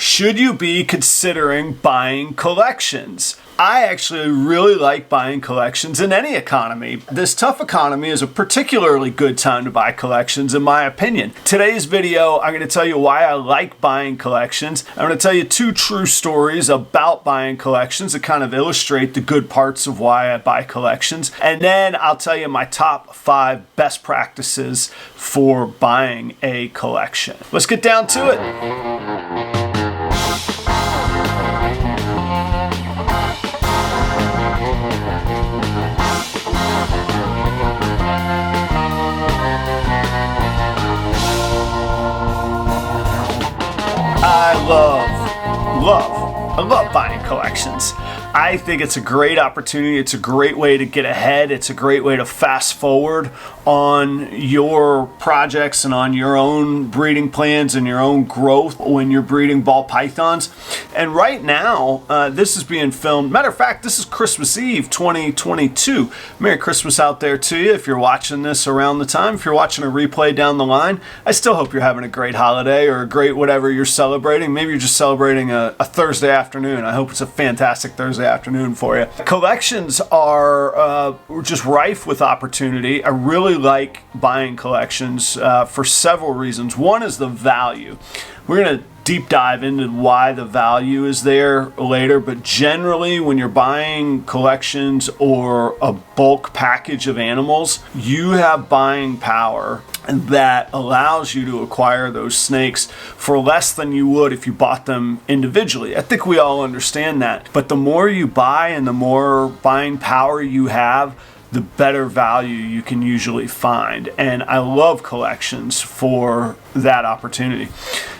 Should you be considering buying collections? I actually really like buying collections in any economy. This tough economy is a particularly good time to buy collections, in my opinion. Today's video, I'm going to tell you why I like buying collections. I'm going to tell you 2 true stories about buying collections that kind of illustrate the good parts of why I buy collections. And then I'll tell you my top 5 best practices for buying a collection. Let's get down to it. I love buying collections. I think it's a great opportunity. It's a great way to get ahead. It's a great way to fast forward on your projects and on your own breeding plans and your own growth when you're breeding ball pythons. And right now, this is being filmed. Matter of fact, this is Christmas Eve 2022. Merry Christmas out there to you if you're watching this around the time. If you're watching a replay down the line, I still hope you're having a great holiday or a great whatever you're celebrating. Maybe you're just celebrating a Thursday afternoon. I hope it's a fantastic Thursday afternoon for you. Collections are just rife with opportunity. I really like buying collections for several reasons. One is the value. We're going to deep dive into why the value is there later, but generally when you're buying collections or a bulk package of animals, you have buying power that allows you to acquire those snakes for less than you would if you bought them individually. I think we all understand that. But the more you buy and the more buying power you have, the better value you can usually find. And I love collections for that opportunity.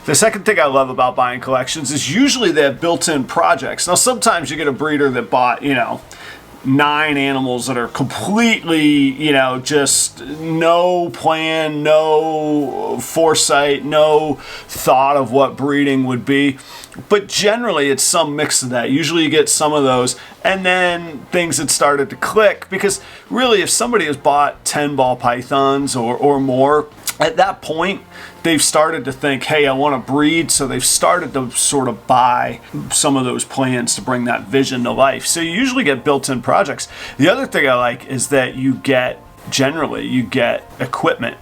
The second thing I love about buying collections is usually they have built-in projects. Now, sometimes you get a breeder that bought, 9 animals that are completely, just no plan, no foresight, no thought of what breeding would be. But generally, it's some mix of that. Usually you get some of those, and then things had started to click, because really, if somebody has bought 10 ball pythons or more, at that point, they've started to think, hey, I want to breed, so they've started to sort of buy some of those plans to bring that vision to life. So you usually get built-in projects. The other thing I like is that you get equipment.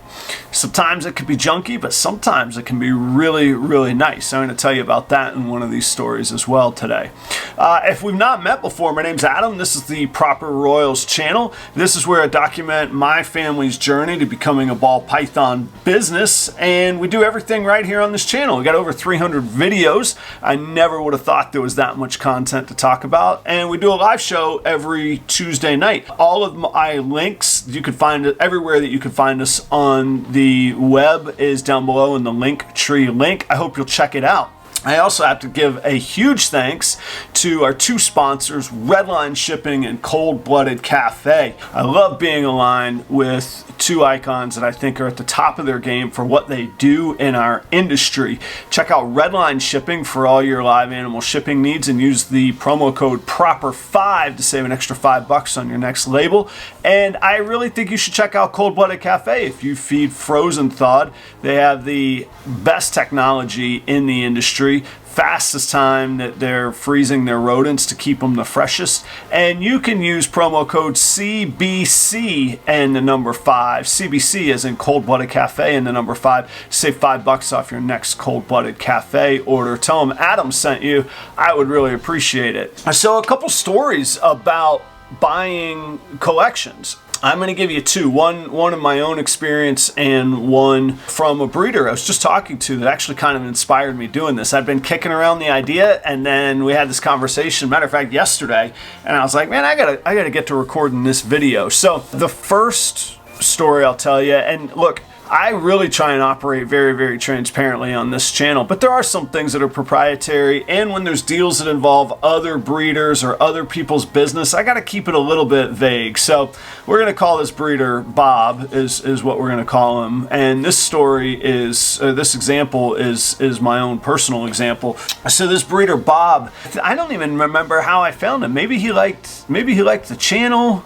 Sometimes it can be junky, but sometimes it can be really, really nice. I'm going to tell you about that in one of these stories as well today. If we've not met before, my name's Adam. This is the Proper Royals channel. This is where I document my family's journey to becoming a ball python business, and we do everything right here on this channel. We got over 300 videos. I never would have thought there was that much content to talk about, and we do a live show every Tuesday night. All of my links, you can find it everywhere that you can find us on the web is down below in the link tree link. I hope you'll check it out. I also have to give a huge thanks to our 2 sponsors, REDLINE Shipping and Cold-Blooded Cafe. I love being aligned with 2 icons that I think are at the top of their game for what they do in our industry. Check out REDLINE Shipping for all your live animal shipping needs and use the promo code PROPER5 to save an extra $5 on your next label. And I really think you should check out Cold-Blooded Cafe. If you feed frozen thawed, they have the best technology in the industry. Fastest time that they're freezing their rodents to keep them the freshest. And you can use promo code CBC and the number 5. CBC as in Cold-Blooded Cafe and the number 5. Save $5 off your next Cold-Blooded Cafe order. Tell them Adam sent you. I would really appreciate it. So a couple stories about buying collections. I'm going to give you 2, one of my own experience and one from a breeder I was just talking to that actually kind of inspired me doing this. I've been kicking around the idea, and then we had this conversation, matter of fact, yesterday, and I was like, man, I gotta get to recording this video. So the first story I'll tell you, and look, I really try and operate very, very transparently on this channel, but there are some things that are proprietary, and when there's deals that involve other breeders or other people's business, I got to keep it a little bit vague. So we're going to call this breeder Bob, is what we're going to call him. And this story is, this example is my own personal example. So this breeder Bob, I don't even remember how I found him. Maybe he liked the channel.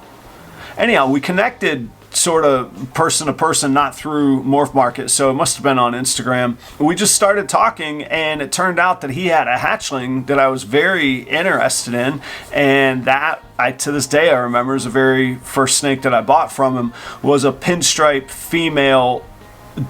Anyhow, we connected sort of person to person, not through Morph Market, so it must have been on Instagram. We just started talking, and it turned out that he had a hatchling that I was very interested in, and that to this day I remember is the very first snake that I bought from him was a pinstripe female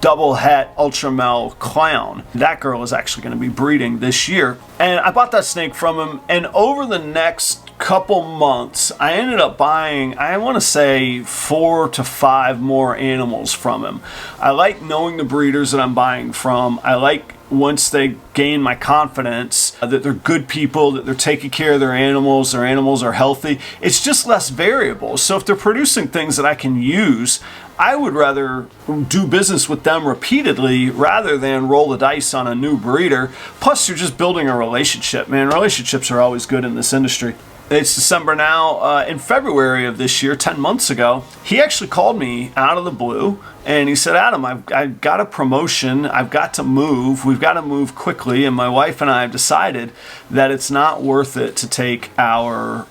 double het ultramel clown. That girl is actually going to be breeding this year, and I bought that snake from him. And over the next couple months I ended up buying, I want to say 4 to 5 more animals from him. I like knowing the breeders that I'm buying from. I like once they gain my confidence that they're good people, that they're taking care of their animals are healthy. It's just less variable. So if they're producing things that I can use, I would rather do business with them repeatedly rather than roll the dice on a new breeder. Plus, you're just building a relationship, man. Relationships are always good in this industry. It's December now. In February of this year, 10 months ago, he actually called me out of the blue and he said, Adam, I've got a promotion. I've got to move. We've got to move quickly. And my wife and I have decided that it's not worth it to take our,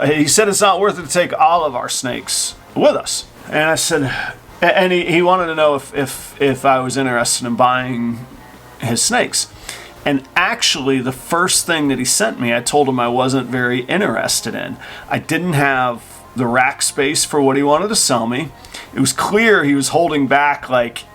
he said it's not worth it to take all of our snakes with us. And I said, and he wanted to know if I was interested in buying his snakes. And actually, the first thing that he sent me, I told him I wasn't very interested in. I didn't have the rack space for what he wanted to sell me. It was clear he was holding back like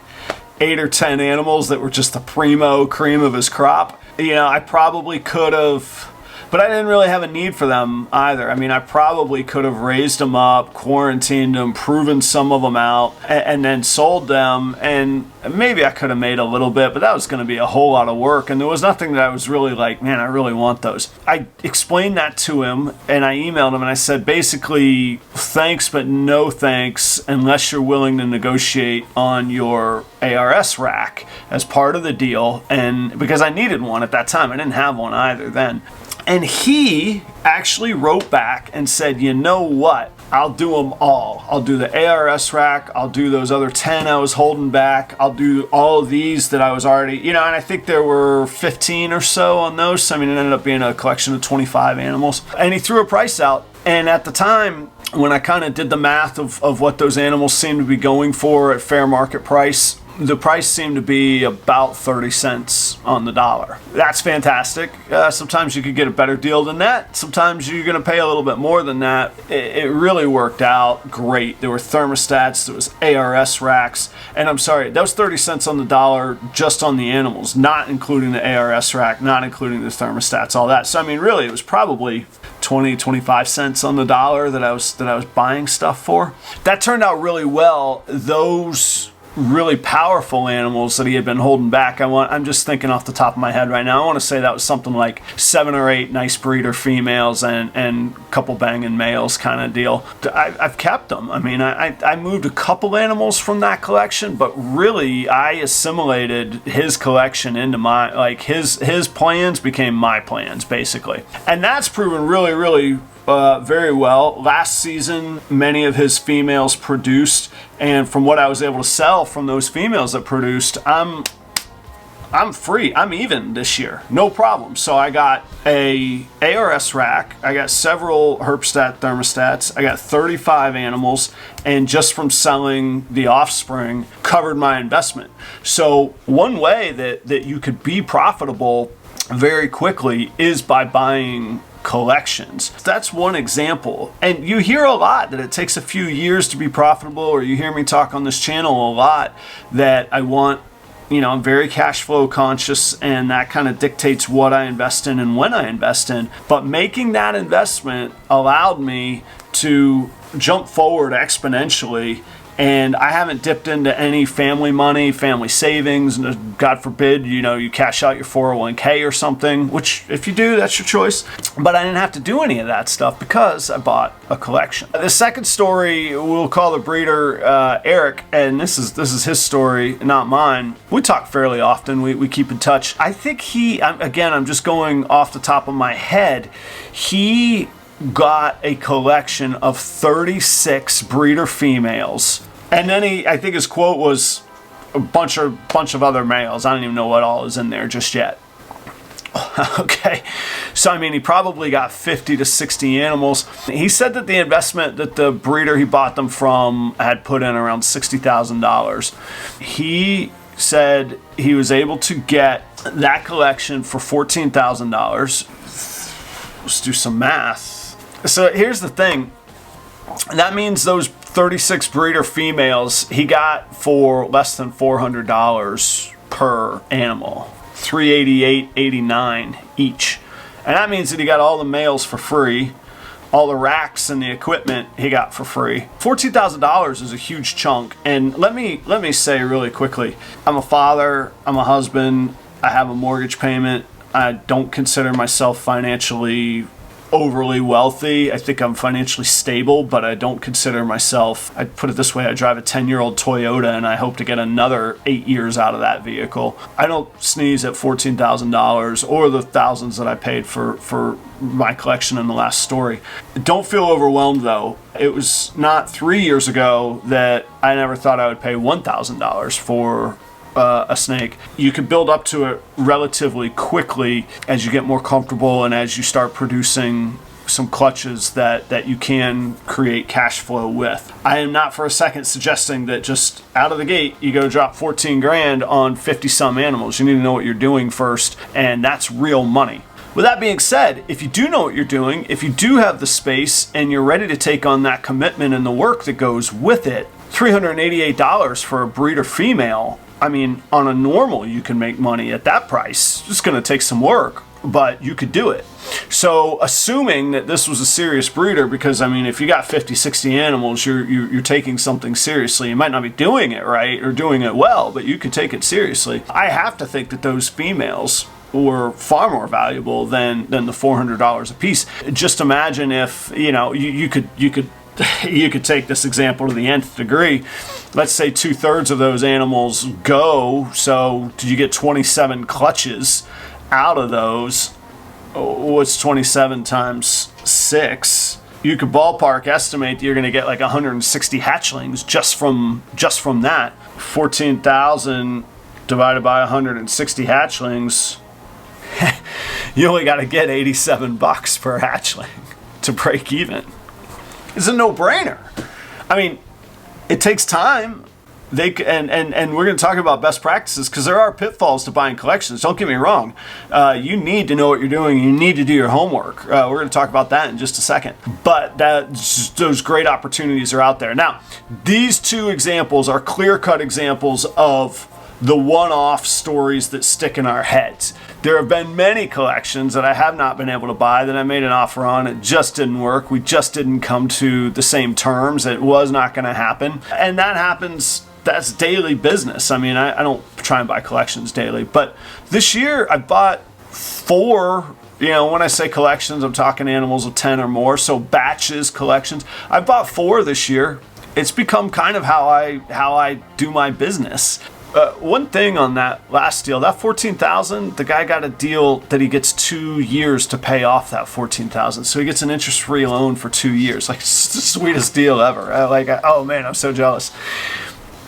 8 or 10 animals that were just the primo cream of his crop. You know, I probably could have, but I didn't really have a need for them either. I mean, I probably could have raised them up, quarantined them, proven some of them out, and then sold them. And maybe I could have made a little bit, but that was going to be a whole lot of work. And there was nothing that I was really like, man, I really want those. I explained that to him, and I emailed him, and I said, basically, thanks, but no thanks, unless you're willing to negotiate on your ARS rack as part of the deal. And because I needed one at that time, I didn't have one either then. And he actually wrote back and said, you know what? I'll do them all. I'll do the ARS rack. I'll do those other 10 I was holding back. I'll do all of these that I was already, you know, and I think there were 15 or so on those. I mean, it ended up being a collection of 25 animals. And he threw a price out. And at the time, when I kind of did the math of what those animals seemed to be going for at fair market price, the price seemed to be about 30 cents on the dollar. That's fantastic. Sometimes you could get a better deal than that. Sometimes you're going to pay a little bit more than that. It really worked out great. There were thermostats, there was ARS racks, and I'm sorry, that was 30 cents on the dollar just on the animals, not including the ARS rack, not including the thermostats, all that. So I mean, really, it was probably 20, 25 cents on the dollar that I was buying stuff for. That turned out really well. Those really powerful animals that he had been holding back, I'm just thinking off the top of my head right now, I want to say that was something like 7 or 8 nice breeder females and a couple banging males kind of deal. I've kept them. I mean, I moved a couple animals from that collection, but really I assimilated his collection into my, like his plans became my plans basically. And that's proven really, really very well. Last season, many of his females produced, and from what I was able to sell from those females that produced, I'm free. I'm even this year, no problem. So I got a ARS rack, I got several Herpstat thermostats, I got 35 animals, and just from selling the offspring covered my investment. So one way that you could be profitable very quickly is by buying collections. That's one example. And you hear a lot that it takes a few years to be profitable, or you hear me talk on this channel a lot that I want, you know, I'm very cash flow conscious, and that kind of dictates what I invest in and when I invest in. But making that investment allowed me to jump forward exponentially. And I haven't dipped into any family money, family savings, and God forbid, you know, you cash out your 401k or something, which if you do, that's your choice. But I didn't have to do any of that stuff because I bought a collection. The second story, we'll call the breeder Eric, and this is his story, not mine. We talk fairly often, we keep in touch. I think I'm just going off the top of my head, he got a collection of 36 breeder females. And then I think his quote was a bunch of other males. I don't even know what all is in there just yet. Okay, so I mean, he probably got 50 to 60 animals. He said that the investment that the breeder he bought them from had put in around $60,000. He said he was able to get that collection for $14,000. Let's do some math. So here's the thing. That means those 36 breeder females he got for less than $400 per animal. $388.89 each. And that means that he got all the males for free. All the racks and the equipment he got for free. $14,000 is a huge chunk. And let me say really quickly, I'm a father, I'm a husband, I have a mortgage payment. I don't consider myself financially overly wealthy. I think I'm financially stable, but I don't consider myself, I'd put it this way, I drive a 10-year-old Toyota and I hope to get another 8 years out of that vehicle. I don't sneeze at $14,000 or the thousands that I paid for my collection in the last story. Don't feel overwhelmed though. It was not 3 years ago that I never thought I would pay $1,000 for a snake. You can build up to it relatively quickly as you get more comfortable and as you start producing some clutches that you can create cash flow with. I am not for a second suggesting that just out of the gate you go drop 14 grand on 50 some animals. You need to know what you're doing first, and that's real money. With that being said, if you do know what you're doing, if you do have the space and you're ready to take on that commitment and the work that goes with it, $388 for a breeder female, I mean, on a normal, you can make money at that price. It's going to take some work, but you could do it. So assuming that this was a serious breeder, because I mean, if you got 50, 60 animals, you're taking something seriously. You might not be doing it right or doing it well, but you could take it seriously. I have to think that those females were far more valuable than the $400 a piece. Just imagine if, you know, you could take this example to the nth degree. Let's say 2/3 of those animals go, so you get 27 clutches out of those. What's 27 times 6? You could ballpark estimate that you're going to get like 160 hatchlings just from that. 14,000 divided by 160 hatchlings. You only got to get $87 per hatchling to break even. It's a no-brainer. I mean, it takes time. And we're going to talk about best practices because there are pitfalls to buying collections. Don't get me wrong. You need to know what you're doing. You need to do your homework. We're going to talk about that in just a second. But those great opportunities are out there. Now, these two examples are clear-cut examples of the one-off stories that stick in our heads. There have been many collections that I have not been able to buy that I made an offer on. It just didn't work. We just didn't come to the same terms. It was not going to happen. And that happens. That's daily business. I mean, I don't try and buy collections daily. But this year, I bought 4. You know, when I say collections, I'm talking animals of 10 or more. So batches, collections. I bought 4 this year. It's become kind of how I do my business. One thing on that last deal, that $14,000, the guy got a deal that he gets 2 years to pay off that $14,000. So he gets an interest-free loan for 2 years. Like, it's the sweetest deal ever. Oh man, I'm so jealous.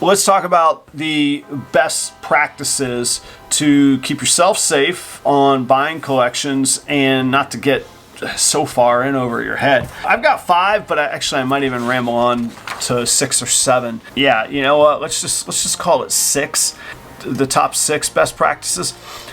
Let's talk about the best practices to keep yourself safe on buying collections and not to get so far in over your head. I've got 5, but I might even ramble on to 6 or 7. Yeah, you know what? Let's just call it 6. The top 6 best practices.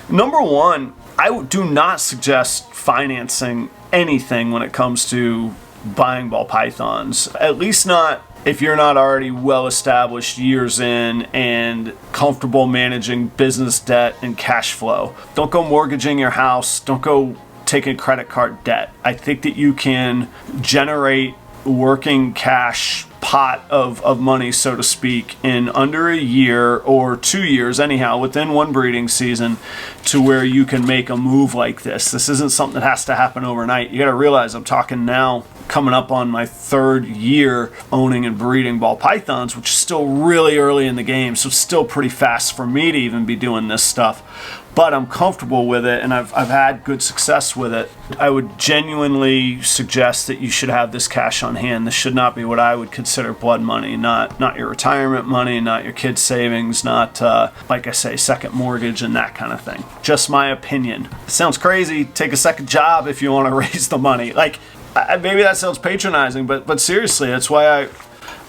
Number 1, I do not suggest financing anything when it comes to buying ball pythons. At least not if you're not already well established years in and comfortable managing business debt and cash flow. Don't go mortgaging your house. Don't go taking credit card debt. I think that you can generate working cash pot of money, so to speak, in under a year or 2 years, anyhow, within one breeding season, to where you can make a move like this. This isn't something that has to happen overnight. You got to realize I'm talking now, coming up on my 3rd year owning and breeding ball pythons, which is still really early in the game, so it's still pretty fast for me to even be doing this stuff. but I'm comfortable with it and I've had good success with it, I would genuinely suggest that you should have this cash on hand. This should not be what I would consider blood money, not your retirement money, not your kids' savings, not, like I say, second mortgage and that kind of thing. Just my opinion. It sounds crazy. Take a second job if you want to raise the money. Like, maybe that sounds patronizing, but seriously, that's why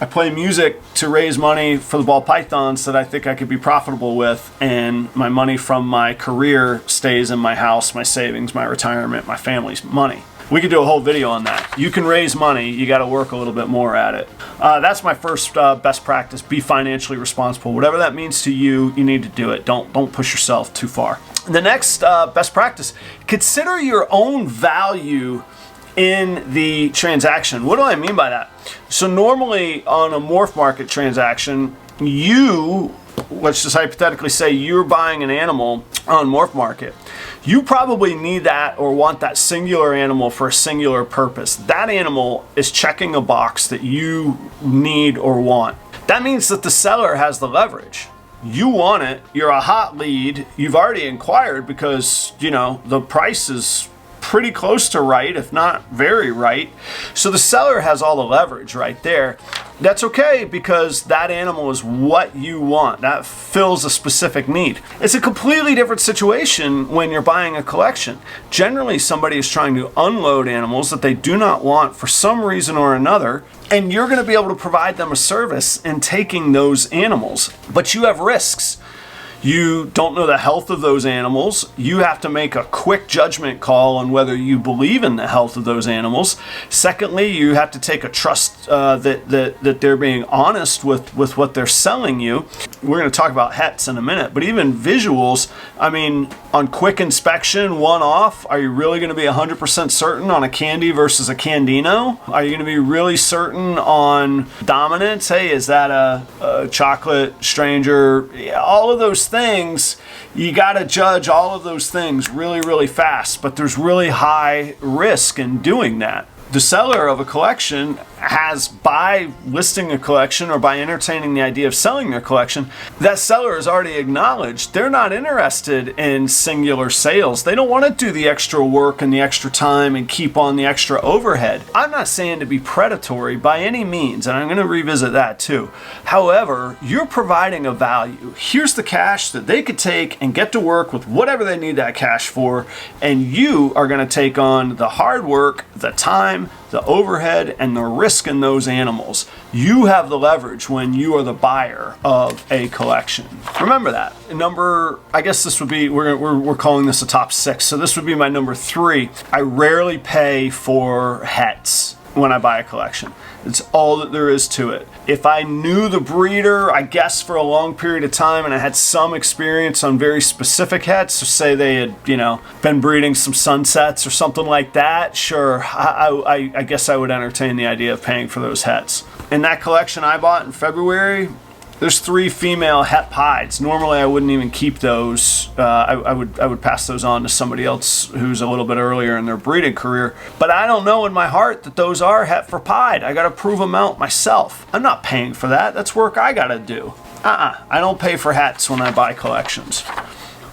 I play music to raise money for the ball pythons that I think I could be profitable with, and my money from my career stays in my house, my savings, my retirement, my family's money. We could do a whole video on that. You can raise money, you got to work a little bit more at it. That's my first best practice. Be financially responsible. Whatever that means to you, you need to do it. Don't push yourself too far. The next best practice, consider your own value in the transaction. What do I mean by that? So normally on a morph market transaction, let's just hypothetically say you're buying an animal on morph market. You probably need that or want that singular animal for a singular purpose. That animal is checking a box that you need or want. That means that the seller has the leverage. You want it, you're a hot lead, you've already inquired because, the price is pretty close to right, if not very right. So the seller has all the leverage right there. That's okay because that animal is what you want. That fills a specific need. It's a completely different situation when you're buying a collection. Generally, somebody is trying to unload animals that they do not want for some reason or another, and you're going to be able to provide them a service in taking those animals. But you have risks. You don't know the health of those animals. You have to make a quick judgment call on whether you believe in the health of those animals. Secondly, you have to take a trust that they're being honest with what they're selling you. We're going to talk about hets in a minute, but even visuals, on quick inspection, one-off, are you really going to be 100% certain on a candy versus a candino? Are you going to be really certain on dominance? Hey, is that a chocolate stranger? All of those things, you got to judge all of those things really, really fast, but there's really high risk in doing that. The seller of a collection has, by listing a collection or by entertaining the idea of selling their collection, that seller has already acknowledged they're not interested in singular sales. They don't want to do the extra work and the extra time and keep on the extra overhead. I'm not saying to be predatory by any means, and I'm going to revisit that too. However, you're providing a value. Here's the cash that they could take and get to work with whatever they need that cash for, and you are going to take on the hard work, the time, the overhead, and the risk in those animals. You have the leverage when you are the buyer of a collection. Remember that. I guess this would be, we're calling this a top 6, so this would be my number 3. I rarely pay for hets when I buy a collection. It's all that there is to it. If I knew the breeder, I guess, for a long period of time, and I had some experience on very specific hets, so say they had, been breeding some sunsets or something like that, sure, I guess I would entertain the idea of paying for those hets. In that collection I bought in February, there's 3 female het pieds. Normally I wouldn't even keep those. I would pass those on to somebody else who's a little bit earlier in their breeding career. But I don't know in my heart that those are het for pied. I got to prove them out myself. I'm not paying for that. That's work I got to do. I don't pay for hets when I buy collections.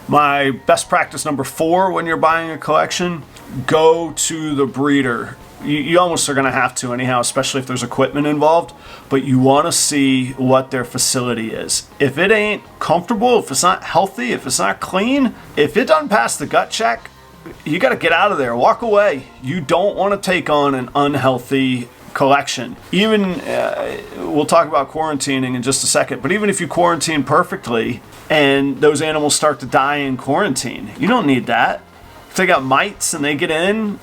My best practice number 4 when you're buying a collection, go to the breeder. You almost are going to have to anyhow, especially if there's equipment involved, but you want to see what their facility is. If it ain't comfortable, if it's not healthy, if it's not clean, if it doesn't pass the gut check, you got to get out of there, walk away. You don't want to take on an unhealthy collection. Even, we'll talk about quarantining in just a second, but even if you quarantine perfectly and those animals start to die in quarantine, you don't need that. If they got mites and they get in,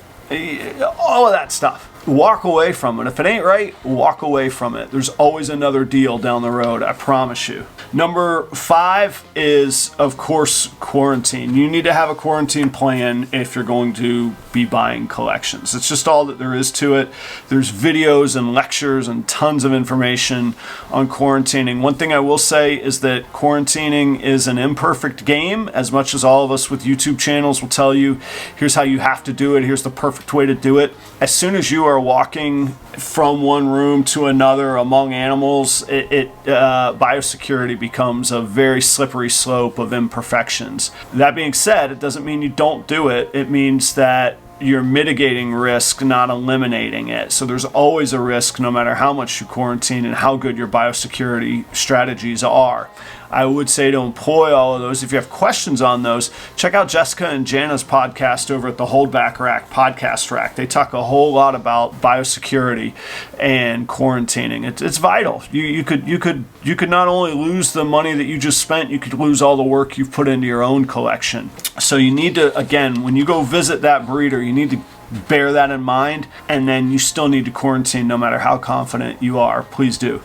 all of that stuff. Walk away from it. If it ain't right, walk away from it. There's always another deal down the road, I promise you. Number 5 is, of course, quarantine. You need to have a quarantine plan if you're going to be buying collections. It's just all that there is to it. There's videos and lectures and tons of information on quarantining. One thing I will say is that quarantining is an imperfect game, as much as all of us with YouTube channels will tell you, here's how you have to do it, here's the perfect way to do it. As soon as you are are walking from one room to another among animals, biosecurity becomes a very slippery slope of imperfections. That being said, it doesn't mean you don't do it. It means that you're mitigating risk, not eliminating it. So there's always a risk no matter how much you quarantine and how good your biosecurity strategies are. I would say to employ all of those. If you have questions on those, check out Jessica and Jana's podcast over at the Holdback Rack podcast rack. They talk a whole lot about biosecurity and quarantining. It's vital. You could not only lose the money that you just spent, you could lose all the work you've put into your own collection. So you need to, again, when you go visit that breeder, you need to bear that in mind, and then you still need to quarantine no matter how confident you are. Please do.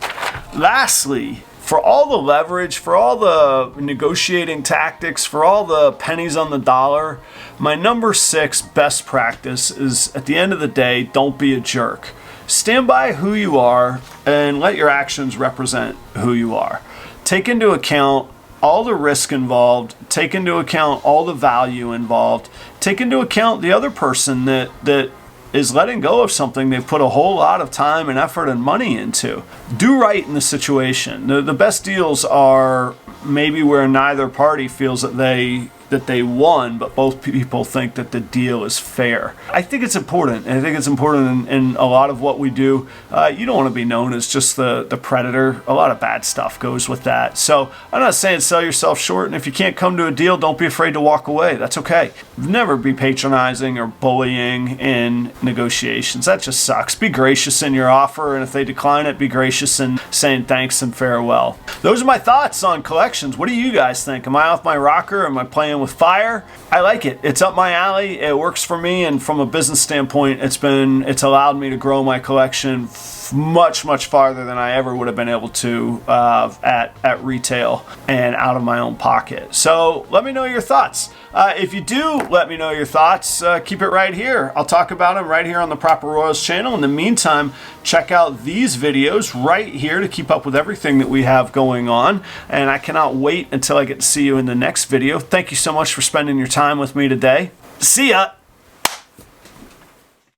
Lastly, for all the leverage, for all the negotiating tactics, for all the pennies on the dollar, my number 6 best practice is, at the end of the day, don't be a jerk. Stand by who you are and let your actions represent who you are. Take into account all the risk involved, take into account all the value involved, take into account the other person that is letting go of something they've put a whole lot of time and effort and money into. Do right in the situation. The best deals are maybe where neither party feels that they won, but both people think that the deal is fair. I think it's important. I think it's important in a lot of what we do. You don't want to be known as just the predator. A lot of bad stuff goes with that. So I'm not saying sell yourself short, and if you can't come to a deal, don't be afraid to walk away. That's okay. Never be patronizing or bullying in negotiations. That just sucks. Be gracious in your offer, and if they decline it, be gracious in saying thanks and farewell. Those are my thoughts on collections. What do you guys think? Am I off my rocker? Am I playing with fire? I like it. It's up my alley. It works for me, and from a business standpoint, it's allowed me to grow my collection much farther than I ever would have been able to at retail and out of my own pocket. So let me know your thoughts. If you do let me know your thoughts, keep it right here. I'll talk about them right here on the Proper Royals channel. In the meantime, check out these videos right here to keep up with everything that we have going on. And I cannot wait until I get to see you in the next video. Thank you so much for spending your time with me today. See ya!